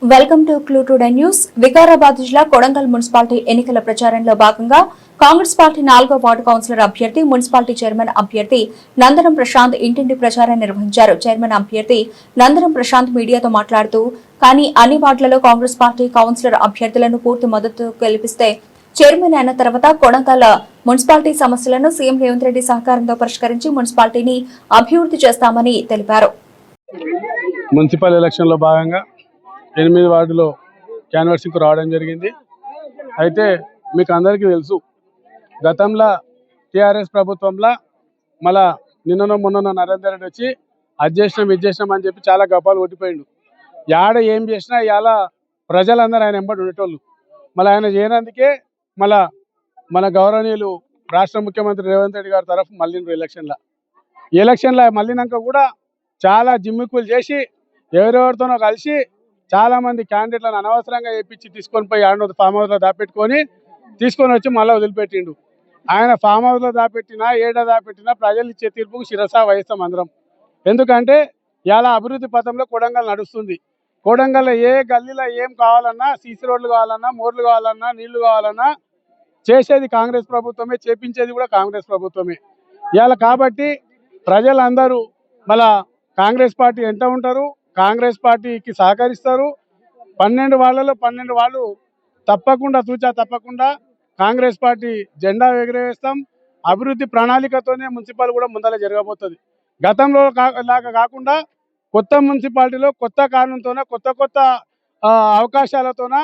Welcome to clue today news. Vikarabad జిల్లా Kodangal municipality ఎన్నికల ప్రచారంలో భాగంగా కాంగ్రెస్ పార్టీ 4వ వార్డు కౌన్సిలర్ అభ్యర్థి, మున్సిపాలిటీ చైర్మన్ అభ్యర్థి నందనం ప్రశాంత్ ఇంటింటి ప్రచారం నిర్వహించారు. చైర్మన్ అభ్యర్థి నందనం ప్రశాంత్ మీడియాతో మాట్లాడుతూ, కానీ అన్ని వార్డులలో కాంగ్రెస్ పార్టీ కౌన్సిలర్ అభ్యర్థులను పూర్తి మద్దతు గెలిపిస్తే చైర్మన్ అయిన తర్వాత కొడంగల్ మున్సిపాలిటీ సమస్యలను సీఎం రేవంత్ రెడ్డి సహకారంతో పరిష్కరించి మున్సిపాలిటీని అభివృద్ధి చేస్తామని తెలిపారు. మున్సిపల్ ఎలక్షన్ లో భాగంగా 8 వార్డులో క్యాన్వర్సింగ్కు రావడం జరిగింది. అయితే మీకు అందరికీ తెలుసు, గతంలో టీఆర్ఎస్ ప్రభుత్వంలో మళ్ళా నిన్ననో మొన్ననో నరేందర్ రెడ్డి వచ్చి అది చేసినాం ఇది చేసినాం అని చెప్పి చాలా గప్పాలు కొట్టిపోయిండు. యాడ ఏం చేసినా ఇవాళ ప్రజలందరూ ఆయన వెంబడి ఉండేటోళ్ళు. మళ్ళీ ఆయన చేయనందుకే మళ్ళా మన గౌరవనీయులు రాష్ట్ర ముఖ్యమంత్రి రేవంత్ రెడ్డి గారి తరఫు మళ్ళీ ఎలక్షన్లో మళ్ళీనాక కూడా చాలా జిమ్మిక్కులు చేసి ఎవరెవరితోనో కలిసి చాలా మంది క్యాండిడేట్లను అనవసరంగా వేయించి తీసుకొని పోయి ఫామ్ హౌస్లో దాపెట్టుకొని తీసుకొని వచ్చి మళ్ళీ వదిలిపెట్టిండు. ఆయన ఫామ్ హౌస్లో దాపెట్టినా దాపెట్టినా ప్రజలు ఇచ్చే తీర్పుకు శిరసా వహిస్తాం అందరం. ఎందుకంటే ఇలా అభివృద్ధి పథంలో కొడంగల్ నడుస్తుంది. కొడంగల్లో ఏ గల్లీలో ఏం కావాలన్నా, సీసీ రోడ్లు కావాలన్నా, మోర్లు కావాలన్నా, నీళ్లు కావాలన్నా చేసేది కాంగ్రెస్ ప్రభుత్వమే, చేపించేది కూడా కాంగ్రెస్ ప్రభుత్వమే. ఇవాళ కాబట్టి ప్రజలందరూ మళ్ళా కాంగ్రెస్ పార్టీ ఎంత ఉంటారు, కాంగ్రెస్ పార్టీకి సహకరిస్తారు. 12 వార్డులలో 12 వాళ్ళు తప్పకుండా తప్పకుండా కాంగ్రెస్ పార్టీ జెండా ఎగరవేస్తాం. అభివృద్ధి ప్రణాళికతోనే మున్సిపల్ కూడా ముందర జరగబోతుంది. గతంలో లాగా కాకుండా కొత్త మున్సిపాలిటీలో కొత్త కారణంతోన కొత్త అవకాశాలతోన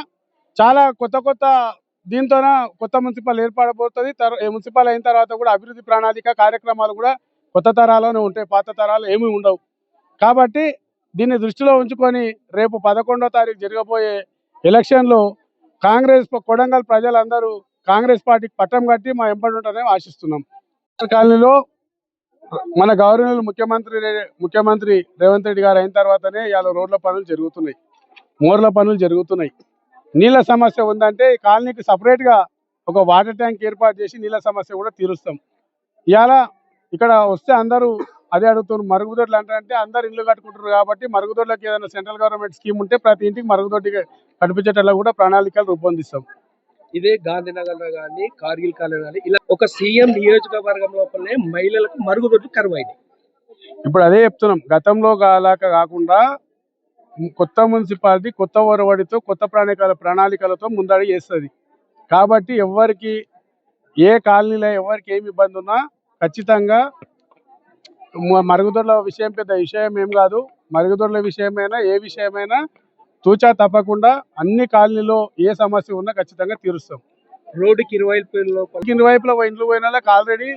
చాలా కొత్త దీంతోన కొత్త మున్సిపల్ ఏర్పడబోతుంది. మున్సిపల్ అయిన తర్వాత కూడా అభివృద్ధి ప్రణాళిక కార్యక్రమాలు కూడా కొత్త తరాల్లోనే ఉంటాయి, పాత తరాలు ఏమీ ఉండవు. కాబట్టి దీన్ని దృష్టిలో ఉంచుకొని రేపు 11వ తారీఖు జరగబోయే ఎలక్షన్లో కొడంగల్ ప్రజలందరూ కాంగ్రెస్ పార్టీకి పట్టం కట్టి మా వెంబడి ఉంటారని ఆశిస్తున్నాం. కాలనీలో మన గౌరవనీయులు ముఖ్యమంత్రి రేవంత్ రెడ్డి గారు అయిన తర్వాతనే ఇవాళ రోడ్ల పనులు జరుగుతున్నాయి, మోర్ల పనులు జరుగుతున్నాయి. నీళ్ళ సమస్య ఉందంటే ఈ కాలనీకి సపరేట్గా ఒక వాటర్ ట్యాంక్ ఏర్పాటు చేసి నీళ్ళ సమస్య కూడా తీరుస్తాం. ఇవాళ ఇక్కడ వస్తే అందరూ అదే అడుగుతున్నారు, మరుగుదొడ్లు అంటే అందరు ఇల్లు కట్టుకుంటారు కాబట్టి మరుగుదొడ్లకి ఏదైనా సెంట్రల్ గవర్నమెంట్ స్కీమ్ ఉంటే ప్రతి ఇంటికి మరుగుదొడ్డి కనిపించేటట్లా కూడా ప్రణాళికలు రూపొందిస్తాం. ఇదే గాంధీనగర్ లో కానీ, కార్గిల్ కాలనీ కానీ ఇలా ఒక సీఎం నియోజకవర్గం లోపలనే మహిళలకు మరుగుదొడ్లు కరువైనాయి. ఇప్పుడు అదే చెప్తున్నాం, గతంలో కాకుండా కొత్త మున్సిపాలిటీ కొత్త ఒరవడితో కొత్త ప్రణాళికలతో ముందడుగు చేస్తుంది. కాబట్టి ఎవరికి ఏ కాలనీలో ఎవరికి ఏమి ఇబ్బంది ఉన్నా ఖచ్చితంగా మరుగుదొడ్ల విషయం పెద్ద విషయం ఏం కాదు. మరుగుదొడ్ల విషయమైనా ఏ విషయమైనా తప్పకుండా అన్ని కాలనీలో ఏ సమస్య ఉన్నా ఖచ్చితంగా తీరుస్తాం. రోడ్డుకి ఇరువైపులో ఇండ్లు పోయిన వాళ్ళకి ఆల్రెడీ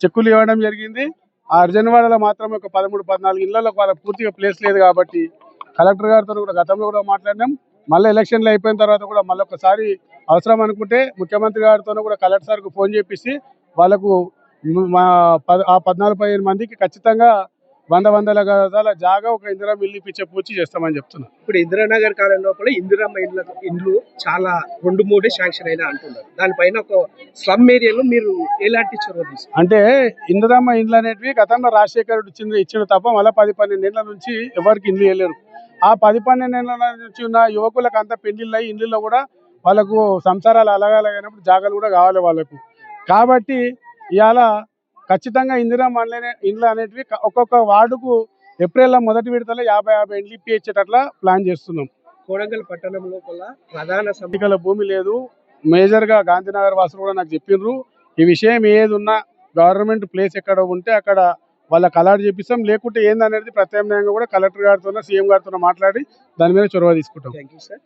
చెక్కులు ఇవ్వడం జరిగింది. ఆ అర్జన్వాడలో మాత్రమే ఒక 13-14 ఇళ్లలో వాళ్ళకి పూర్తిగా ప్లేస్ లేదు కాబట్టి కలెక్టర్ గారితో కూడా గతంలో కూడా మాట్లాడినాం. మళ్ళీ ఎలక్షన్లు అయిపోయిన తర్వాత కూడా మళ్ళీ ఒకసారి అవసరం అనుకుంటే ముఖ్యమంత్రి గారితో కూడా కలెక్టర్ సార్కు ఫోన్ చేపిస్తే వాళ్ళకు 14-15 మందికి ఖచ్చితంగా 100 గజాల జాగా ఒక ఇందిరమ్మ ఇల్లు ఇప్పించే పూర్తి చేస్తామని చెప్తున్నారు. ఇప్పుడు ఇందిరానగర్ కాలం లోపల ఇందిరమ్మ ఇండ్లు చాలా 2-3 శాంక్షన్ అయినా అంటున్నారు. దానిపైన ఒక స్లమ్ ఏరియాలో మీరు ఎలాంటి చొరవ తీసుకున్నారు? అంటే ఇందిరమ్మ ఇండ్లు అనేటివి గతంలో రాజశేఖర్ రెడ్డి ఇచ్చిన తప్ప మళ్ళీ 10-12 ఏళ్ల నుంచి ఎవరికి ఇండ్లు వేయలేరు. ఆ 10-12 ఏళ్ల నుంచి ఉన్న యువకులకు అంతా పెళ్లిళ్ళు అయ్యి ఇండ్లలో కూడా వాళ్ళకు సంసారాలు అలాగైనప్పుడు జాగాలు కూడా కావాలి వాళ్ళకు. కాబట్టి ఇవాళ ఖచ్చితంగా ఇందిరమ్మ ఇండ్లు అనేటివి ఒక్కొక్క వార్డుకు ఏప్రిల్ మొదటి విడతలో 50 ఇండ్లు ఇప్పించేటట్లా ప్లాన్ చేస్తున్నాం. కొడంగల్ పట్టణం లోపల ప్రధాన ఎన్నికల భూమి లేదు. మేజర్గా గాంధీనగర్ వాసులు కూడా నాకు చెప్పిండ్రు, ఈ విషయం ఏది ఉన్నా గవర్నమెంట్ ప్లేస్ ఎక్కడ ఉంటే అక్కడ వాళ్ళకి అలాట్ చేపిస్తాం. లేకుంటే ఏందనేది ప్రత్యామ్నాయంగా కూడా కలెక్టర్ గారితో సీఎం గారితో మాట్లాడి దాని మీద చొరవ తీసుకుంటాం. Thank you sir.